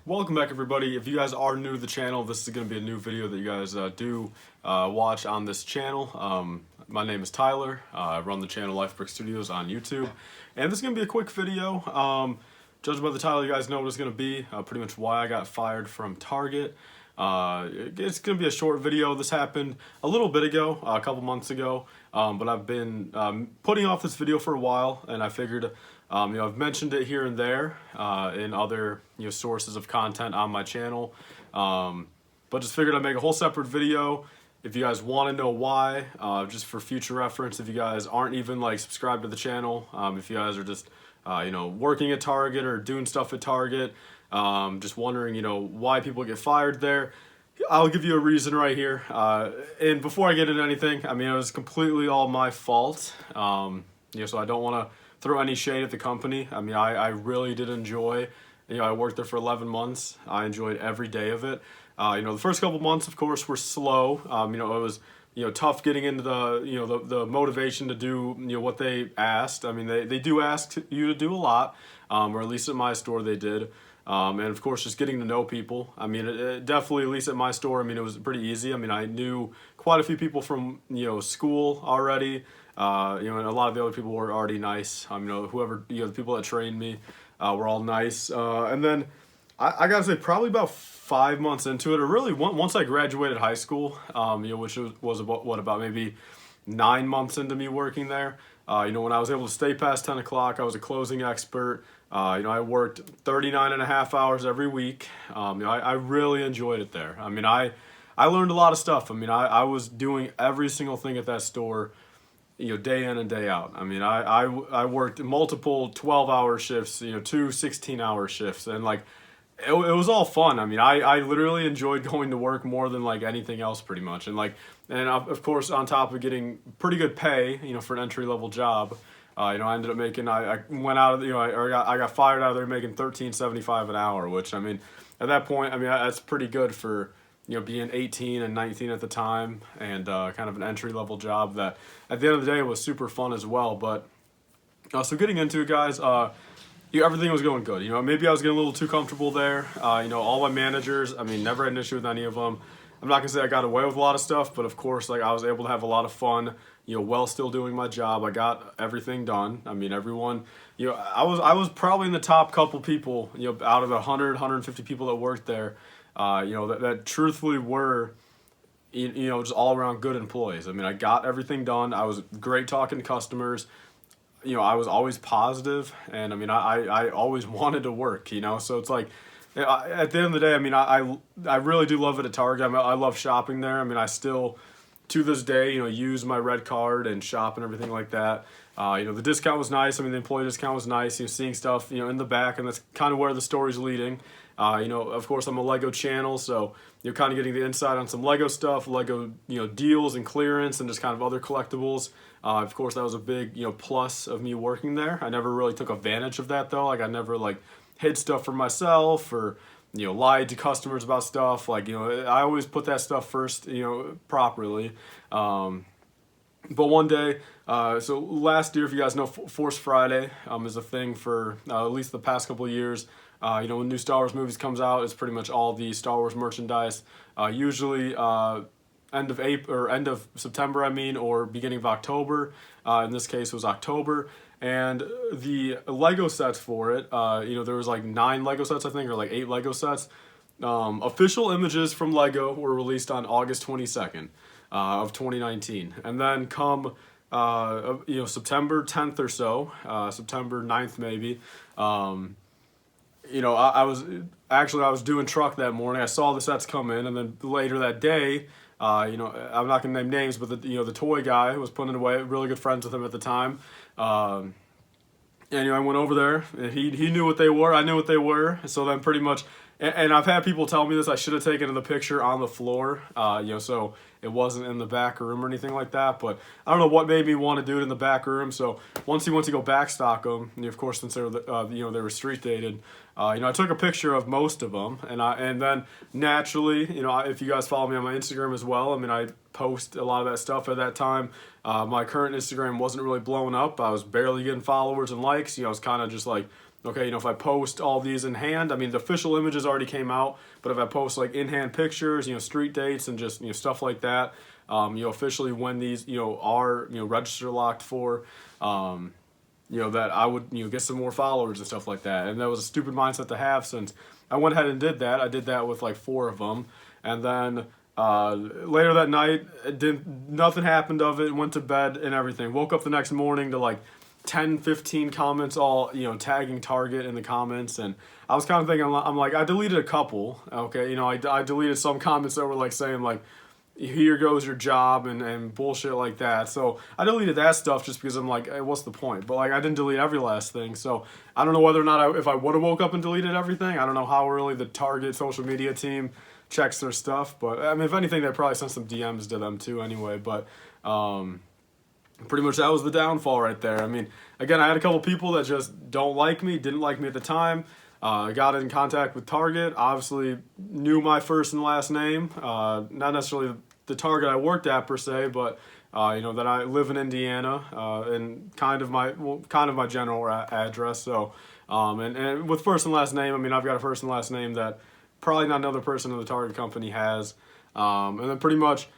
Welcome back, everybody. If you guys are new to the channel, this is going to be a new video that you guys watch on this channel. My name is Tyler. I run the channel L1F3BrickS Studios on YouTube, and this is going to be a quick video. Judging by the title, you guys know what it's going to be. Pretty much why I got fired from Target. It's going to be a short video. This happened a little bit ago, a couple months ago, but I've been putting off this video for a while, and I figured, I've mentioned it here and there in other sources of content on my channel, but just figured I'd make a whole separate video. If you guys want to know why, just for future reference, if you guys aren't even like subscribed to the channel, if you guys are just working at Target or doing stuff at Target, just wondering, why people get fired there, I'll give you a reason right here. And before I get into anything, it was completely all my fault. So I don't want to throw any shade at the company. I really did enjoy, I worked there for 11 months. I enjoyed every day of it. The first couple months, of course, were slow. It was, tough getting into the motivation to do, what they asked. They do ask you to do a lot, or at least at my store they did. And of course, just getting to know people. It definitely, at least at my store, it was pretty easy. I knew quite a few people from, school already. And a lot of the other people were already nice. Whoever, the people that trained me, were all nice. And then I gotta say, probably about 5 months into it, or really once I graduated high school, which was about maybe 9 months into me working there. When I was able to stay past 10 o'clock, I was a closing expert. I worked 39 and a half hours every week. I really enjoyed it there. I learned a lot of stuff. I was doing every single thing at that store, day in and day out. I worked multiple 12-hour shifts, 2 16-hour shifts, and it was all fun. I literally enjoyed going to work more than anything else, pretty much. And of course, on top of getting pretty good pay, for an entry-level job, I ended up making, I went out of, I got fired out of there making $13.75 an hour, which, at that point, that's pretty good for, being 18 and 19 at the time, and kind of an entry-level job that, at the end of the day, was super fun as well. But, so getting into it, guys, everything was going good. Maybe I was getting a little too comfortable there. All my managers, never had an issue with any of them. I'm not gonna say I got away with a lot of stuff, but of course, I was able to have a lot of fun, while still doing my job. I got everything done. Everyone, I was probably in the top couple people, out of the 150 people that worked there, that truthfully were, just all around good employees. I got everything done. I was great talking to customers. I was always positive, and I always wanted to work, so it's at the end of the day, I really do love it at Target. I love shopping there. I still, to this day, use my red card and shop and everything like that. The discount was nice. The employee discount was nice. Seeing stuff, in the back, and that's kind of where the story's leading. Of course, I'm a Lego channel, so you're kind of getting the insight on some Lego stuff, Lego, deals and clearance, and just kind of other collectibles. Of course, that was a big, plus of me working there. I never really took advantage of that, though. I never, hid stuff for myself or, lied to customers about stuff. I always put that stuff first, properly. But one day, so last year, if you guys know, Force Friday is a thing for at least the past couple of years. When new Star Wars movies comes out, it's pretty much all the Star Wars merchandise. Usually end of April or end of September, or beginning of October. In this case, it was October. And the Lego sets for it, there was 9 Lego sets, I think, or 8 Lego sets. Official images from Lego were released on August 22nd of 2019. And then come, September 10th or so, September 9th maybe, I was doing truck that morning. I saw the sets come in, and then later that day, I'm not gonna name names, but the toy guy was putting it away. Really good friends with him at the time. I went over there, and he knew what they were. I knew what they were. So then pretty much, and I've had people tell me this, I should have taken the picture on the floor, so it wasn't in the back room or anything like that. But I don't know what made me want to do it in the back room. So once he went to go backstock them, of course, since they were, they were street dated, I took a picture of most of them, and then naturally, if you guys follow me on my Instagram as well, I post a lot of that stuff at that time. My current Instagram wasn't really blowing up. I was barely getting followers and likes. I was kind of just Okay, if I post all these in hand, I mean, the official images already came out, but if I post like in-hand pictures, street dates and just, stuff like that, officially when these, are, register locked for, that I would, get some more followers and stuff like that. And that was a stupid mindset to have, since I went ahead and did that. I did that with like 4 of them. And then later that night, nothing happened of it, went to bed and everything. Woke up the next morning to like 10, 15 comments, all, tagging Target in the comments. And I was kind of thinking, I'm like, I deleted a couple, okay? I deleted some comments that were like saying like, here goes your job and bullshit like that. So I deleted that stuff just because I'm like, hey, what's the point? But like, I didn't delete every last thing. So I don't know whether or not if I would have woke up and deleted everything. I don't know how early the Target social media team checks their stuff. But I mean, if anything, they probably sent some DMs to them too anyway. But pretty much that was the downfall right there. I mean, again, I had a couple people that just don't like me, didn't like me at the time. I got in contact with Target, obviously knew my first and last name, not necessarily the Target I worked at per se, but that I live in Indiana, and kind of my general address. So, and with first and last name, I mean, I've got a first and last name that probably not another person in the Target company has. And then pretty much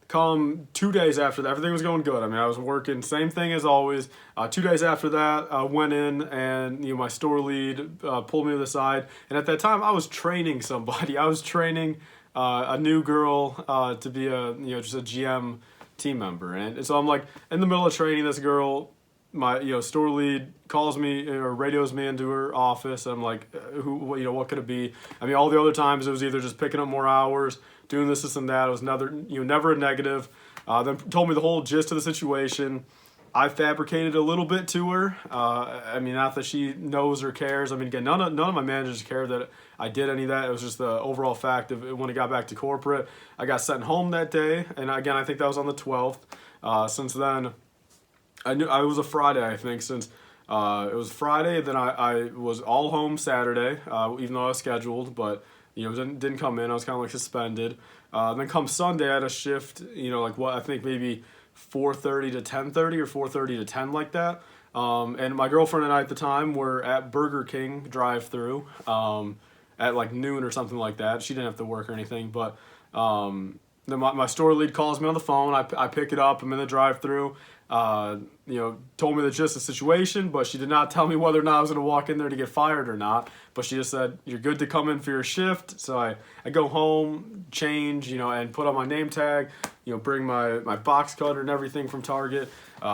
come 2 days after that, everything was going good. I mean, I was working, same thing as always. 2 days after that, I went in and, my store lead pulled me to the side. And at that time, I was training somebody. I was training a new girl to be just a GM team member. And so I'm like in the middle of training this girl. My store lead calls me or radios me into her office. I'm like, what could it be? I mean, all the other times it was either just picking up more hours, doing this and that. It was never a negative. Then told me the whole gist of the situation. I fabricated a little bit to her. I mean, not that she knows or cares. I mean, again, none of my managers cared that I did any of that. It was just the overall fact of when it got back to corporate. I got sent home that day, and again, I think that was on the 12th. Since then, I knew it was a Friday, I think, since it was Friday. Then I was all home Saturday, even though I was scheduled, but didn't come in. I was kind of like suspended. Then come Sunday, I had a shift. Like what I think maybe 4:30 to 10:30 or 4:30 to 10 like that. And my girlfriend and I at the time were at Burger King drive-through at like noon or something like that. She didn't have to work or anything, but then my store lead calls me on the phone. I pick it up. I'm in the drive-through. Told me the gist of the situation, but she did not tell me whether or not I was going to walk in there to get fired or not. But she just said, you're good to come in for your shift. So I go home, change, and put on my name tag, bring my box cutter and everything from Target,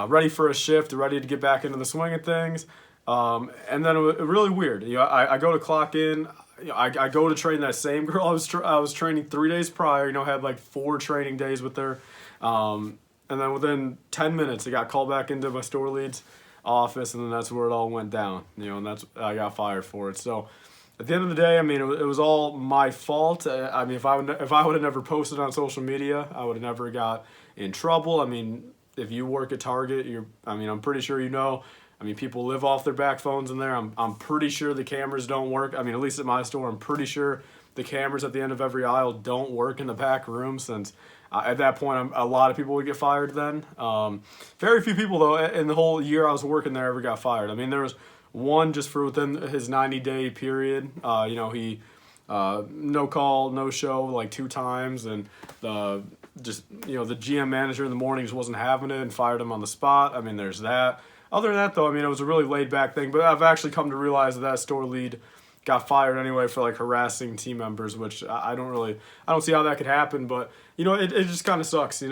ready for a shift, ready to get back into the swing of things. And then it was really weird. I go to clock in. I go to train that same girl I was training 3 days prior, had like 4 training days with her. And then within 10 minutes, I got called back into my store lead's office, and then that's where it all went down, and I got fired for it. So at the end of the day, I mean, it was all my fault. I mean, if I would have never posted on social media, I would have never got in trouble. I mean, if you work at Target, I'm pretty sure I mean, people live off their back phones in there. I'm pretty sure the cameras don't work. I mean, at least at my store, I'm pretty sure the cameras at the end of every aisle don't work in the back room, since at that point, a lot of people would get fired then. Very few people, though, in the whole year I was working there ever got fired. I mean, there was one just for within his 90-day period. He no call, no show like 2 times, and the GM manager in the morning just wasn't having it and fired him on the spot. I mean, there's that. Other than that, though, I mean, it was a really laid-back thing. But I've actually come to realize that store lead got fired anyway for like harassing team members, which I don't see how that could happen. But it just kind of sucks. It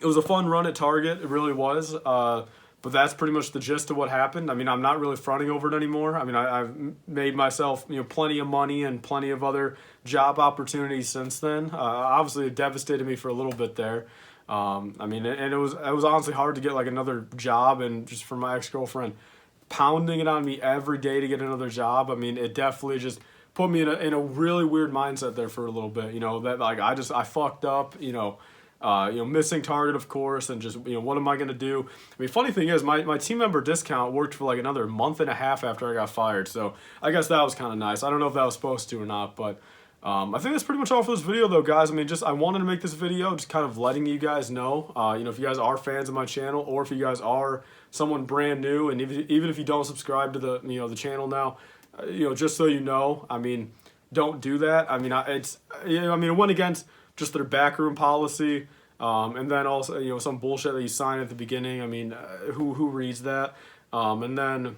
was a fun run at Target, it really was. But that's pretty much the gist of what happened. I mean, I'm not really fronting over it anymore. I mean, I've made myself plenty of money and plenty of other job opportunities since then. Obviously, it devastated me for a little bit there. I mean, and it was honestly hard to get like another job, and just for my ex-girlfriend pounding it on me every day to get another job. I mean, it definitely just put me in a really weird mindset there for a little bit. That like I fucked up. Missing Target, of course, and just what am I gonna do? I mean, funny thing is, my team member discount worked for like another month and a half after I got fired. So I guess that was kind of nice. I don't know if that was supposed to or not, but I think that's pretty much all for this video, though, guys. I mean, I wanted to make this video just kind of letting you guys know, if you guys are fans of my channel, or if you guys are someone brand new, and even if you don't subscribe to the the channel now, just so you know, I mean, don't do that. I mean, it went against just their backroom policy, and then also some bullshit that you sign at the beginning. I mean, who reads that? And then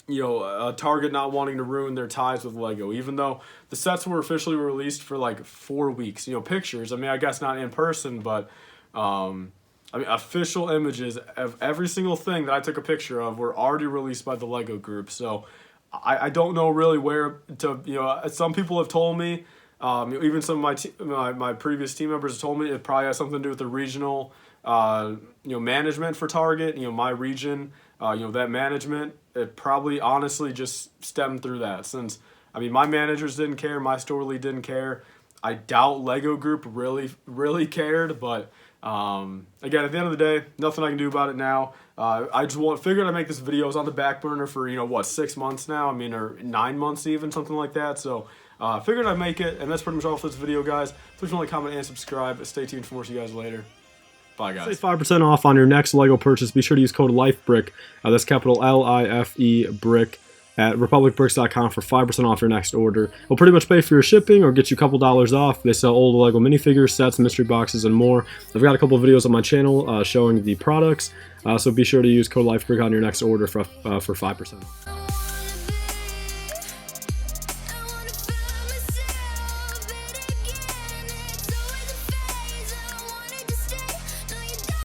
Target not wanting to ruin their ties with Lego, even though the sets were officially released for like 4 weeks. Pictures, I mean, I guess not in person, but I mean, official images of every single thing that I took a picture of were already released by the Lego group. So I don't know really where to, some people have told me, even some of my previous team members have told me it probably has something to do with the regional, management for Target, my region, that management. It probably honestly just stemmed through that, since, I mean, my managers didn't care, my store lead didn't care. I doubt Lego Group really cared, but again, at the end of the day, nothing I can do about it now. I just figured I'd make this video. It was on the back burner for, what, 6 months now? I mean, or 9 months even, something like that. So figured I'd make it, and that's pretty much all for this video, guys. Please like, comment, and subscribe. Stay tuned for more. See you guys later. Bye, guys. Save 5% off on your next Lego purchase. Be sure to use code LIFEBRICK. That's capital L-I-F-E BRICK at republicbricks.com for 5% off your next order. We'll pretty much pay for your shipping or get you a couple dollars off. They sell old Lego minifigures, sets, mystery boxes, and more. I've got a couple of videos on my channel showing the products, so be sure to use code LIFEBRICK on your next order for 5%.